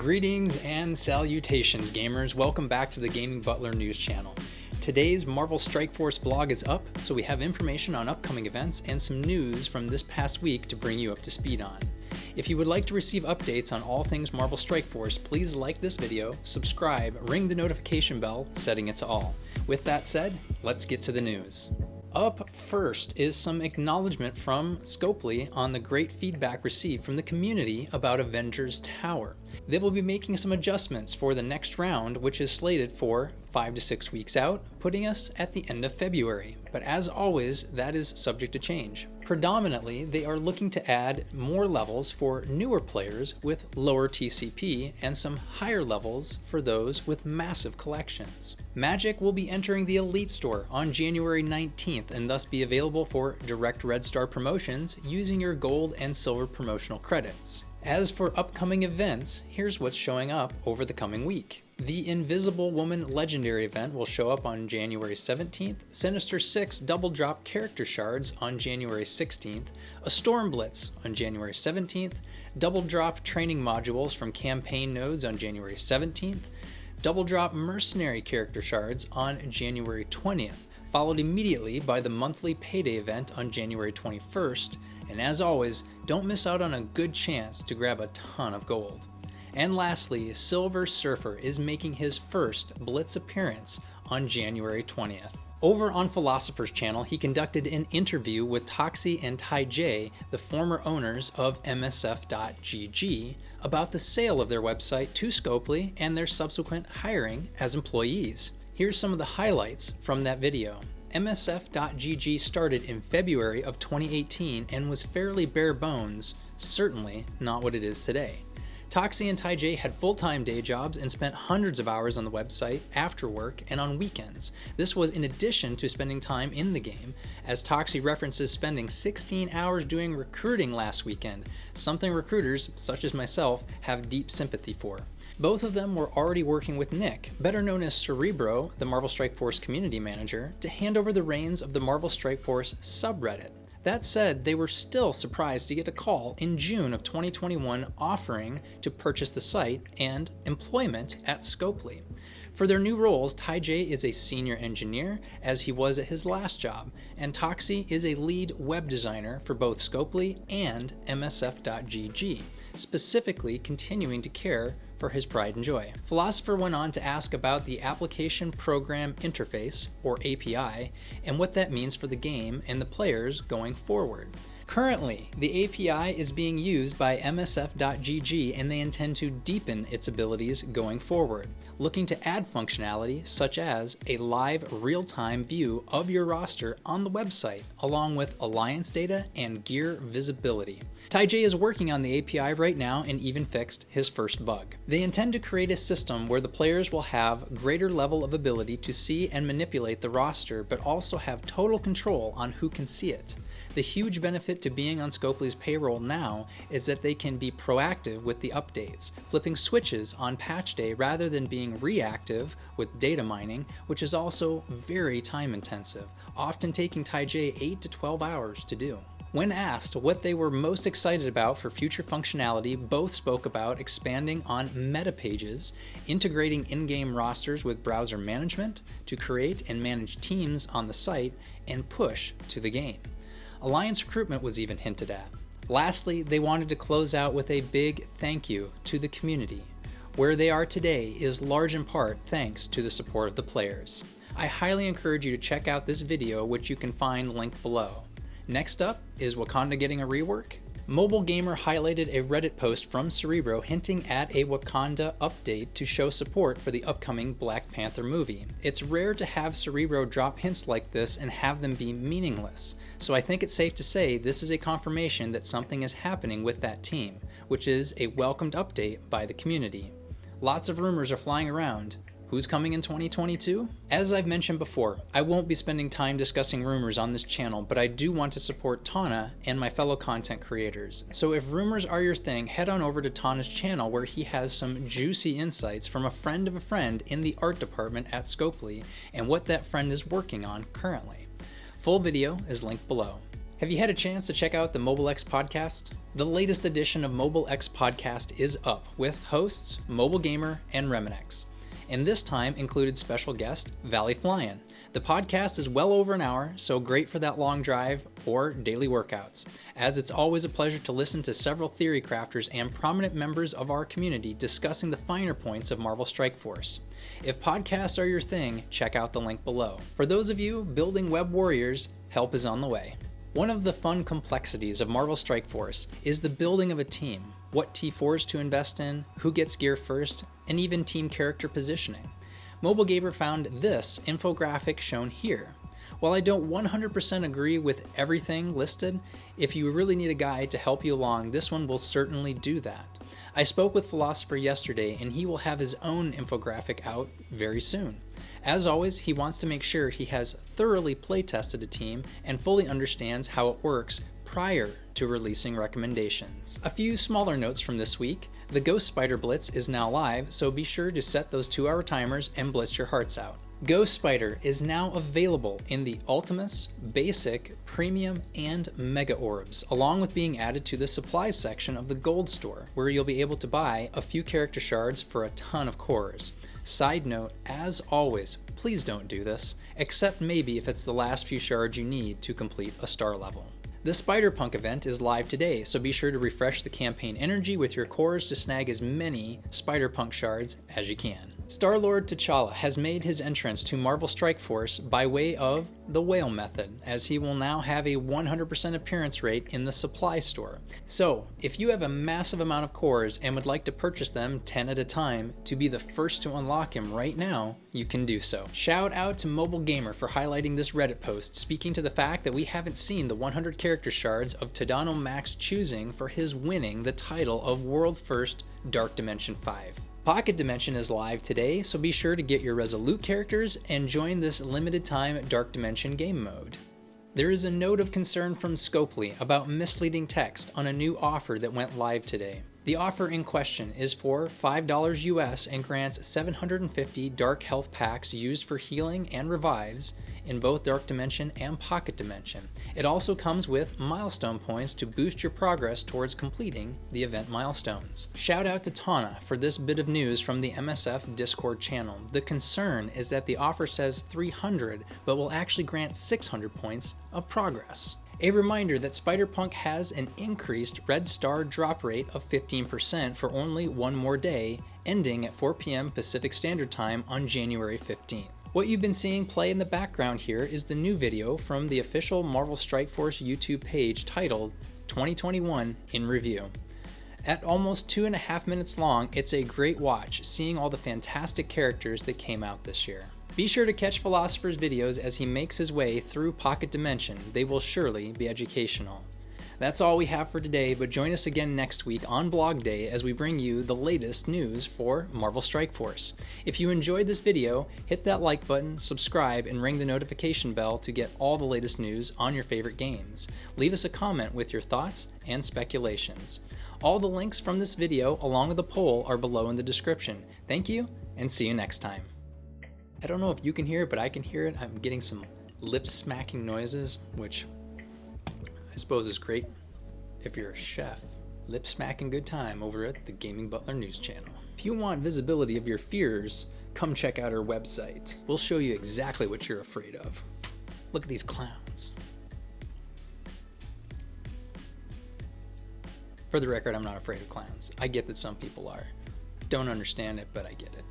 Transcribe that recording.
Greetings and salutations, gamers. Welcome back to the Gaming Butler news channel. Today's Marvel Strike Force blog is up, so we have information on upcoming events and some news from this past week to bring you up to speed on. If you would like to receive updates on all things Marvel Strike Force, please like this video, subscribe, ring the notification bell, setting it to all. With that said, let's get to the news. Up first is some acknowledgement from Scopely on the great feedback received from the community about Avengers Tower. They will be making some adjustments for the next round, which is slated for 5 to 6 weeks out, putting us at the end of February. But as always, that is subject to change. Predominantly, they are looking to add more levels for newer players with lower TCP and some higher levels for those with massive collections. Magic will be entering the Elite Store on January 19th and thus be available for direct Red Star promotions using your gold and silver promotional credits. As for upcoming events, here's what's showing up over the coming week. The Invisible Woman Legendary event will show up on January 17th, Sinister 6 Double Drop Character Shards on January 16th, a Storm Blitz on January 17th, Double Drop Training Modules from Campaign Nodes on January 17th, Double Drop Mercenary Character Shards on January 20th, followed immediately by the monthly Payday event on January 21st, and as always, don't miss out on a good chance to grab a ton of gold. And lastly, SilverSurfer is making his first Blitz appearance on January 20th. Over on Philosopher's channel, he conducted an interview with Toxie and TGB, the former owners of MSF.GG, about the sale of their website to Scopely and their subsequent hiring as employees. Here's some of the highlights from that video. MSF.GG started in February of 2018 and was fairly bare bones, certainly not what it is today. Toxie and TGB had full-time day jobs and spent hundreds of hours on the website, after work, and on weekends. This was in addition to spending time in the game, as Toxie references spending 16 hours doing recruiting last weekend, something recruiters, such as myself, have deep sympathy for. Both of them were already working with Nick, better known as Cerebro, the Marvel Strike Force community manager, to hand over the reins of the Marvel Strike Force subreddit. That said, they were still surprised to get a call in June of 2021 offering to purchase the site and employment at Scopely. For their new roles, TGB is a senior engineer, as he was at his last job, and Toxie is a lead web designer for both Scopely and MSF.GG, specifically continuing to care for his pride and joy. Philosopher went on to ask about the Application Program Interface, or API, and what that means for the game and the players going forward. Currently, the API is being used by MSF.GG and they intend to deepen its abilities going forward, looking to add functionality such as a live real-time view of your roster on the website, along with alliance data and gear visibility. TGB is working on the API right now and even fixed his first bug. They intend to create a system where the players will have greater level of ability to see and manipulate the roster, but also have total control on who can see it. The huge benefit to being on Scopely's payroll now is that they can be proactive with the updates, flipping switches on patch day rather than being reactive with data mining, which is also very time intensive, often taking TGB 8 to 12 hours to do. When asked what they were most excited about for future functionality, both spoke about expanding on meta pages, integrating in-game rosters with browser management to create and manage teams on the site, and push to the game. Alliance recruitment was even hinted at. Lastly, they wanted to close out with a big thank you to the community. Where they are today is large in part thanks to the support of the players. I highly encourage you to check out this video, which you can find linked below. Next up, is Wakanda getting a rework? Mobile Gamer highlighted a Reddit post from Cerebro hinting at a Wakanda update to show support for the upcoming Black Panther movie. It's rare to have Cerebro drop hints like this and have them be meaningless, so I think it's safe to say this is a confirmation that something is happening with that team, which is a welcomed update by the community. Lots of rumors are flying around. Who's coming in 2022? As I've mentioned before, I won't be spending time discussing rumors on this channel, but I do want to support Tana and my fellow content creators. So if rumors are your thing, head on over to Tana's channel where he has some juicy insights from a friend of a friend in the art department at Scopely and what that friend is working on currently. Full video is linked below. Have you had a chance to check out the Mobilex Podcast? The latest edition of Mobilex Podcast is up with hosts Mobile Gamer and Reminex, and this time included special guest Valley Flyin'. The podcast is well over an hour, so great for that long drive or daily workouts, as it's always a pleasure to listen to several theory crafters and prominent members of our community discussing the finer points of Marvel Strike Force. If podcasts are your thing, check out the link below. For those of you building web warriors, help is on the way. One of the fun complexities of Marvel Strike Force is the building of a team, what T4s to invest in, who gets gear first, and even team character positioning. Mobile Gamer found this infographic shown here. While I don't 100% agree with everything listed, if you really need a guide to help you along, this one will certainly do that. I spoke with Philosopher yesterday, and he will have his own infographic out very soon. As always, he wants to make sure he has thoroughly playtested a team and fully understands how it works prior to releasing recommendations. A few smaller notes from this week. The Ghost Spider Blitz is now live, so be sure to set those 2-hour timers and blitz your hearts out. Ghost Spider is now available in the Ultimus, Basic, Premium, and Mega Orbs, along with being added to the supplies section of the Gold Store, where you'll be able to buy a few character shards for a ton of cores. Side note, as always, please don't do this, except maybe if it's the last few shards you need to complete a star level. The Spider-Punk event is live today, so be sure to refresh the campaign energy with your cores to snag as many Spider-Punk shards as you can. Star-Lord T'Challa has made his entrance to Marvel Strike Force by way of the whale method, as he will now have a 100% appearance rate in the supply store. So, if you have a massive amount of cores and would like to purchase them 10 at a time to be the first to unlock him right now, you can do so. Shout out to Mobile Gamer for highlighting this Reddit post, speaking to the fact that we haven't seen the 100 character shards of Tadano Max choosing for his winning the title of World First Dark Dimension 5. Pocket Dimension is live today, so be sure to get your Resolute characters and join this limited time Dark Dimension game mode. There is a note of concern from Scopely about misleading text on a new offer that went live today. The offer in question is for $5 US and grants 750 Dark Health Packs used for healing and revives in both Dark Dimension and Pocket Dimension. It also comes with milestone points to boost your progress towards completing the event milestones. Shout out to Tana for this bit of news from the MSF Discord channel. The concern is that the offer says 300, but will actually grant 600 points of progress. A reminder that Spider-Punk has an increased red star drop rate of 15% for only one more day, ending at 4 p.m. Pacific Standard Time on January 15th. What you've been seeing play in the background here is the new video from the official Marvel Strike Force YouTube page titled 2021 in Review. At almost 2.5 minutes long, it's a great watch seeing all the fantastic characters that came out this year. Be sure to catch Philosopher's videos as he makes his way through Pocket Dimension. They will surely be educational. That's all we have for today, but join us again next week on Blog Day as we bring you the latest news for Marvel Strike Force. If you enjoyed this video, hit that like button, subscribe, and ring the notification bell to get all the latest news on your favorite games. Leave us a comment with your thoughts and speculations. All the links from this video, along with the poll, are below in the description. Thank you, and see you next time. I don't know if you can hear it, but I can hear it. I'm getting some lip-smacking noises, which I suppose is great if you're a chef. Lip-smacking good time over at the Gaming Butler news channel. If you want visibility of your fears, come check out our website. We'll show you exactly what you're afraid of. Look at these clowns. For the record, I'm not afraid of clowns. I get that some people are. Don't understand it, but I get it.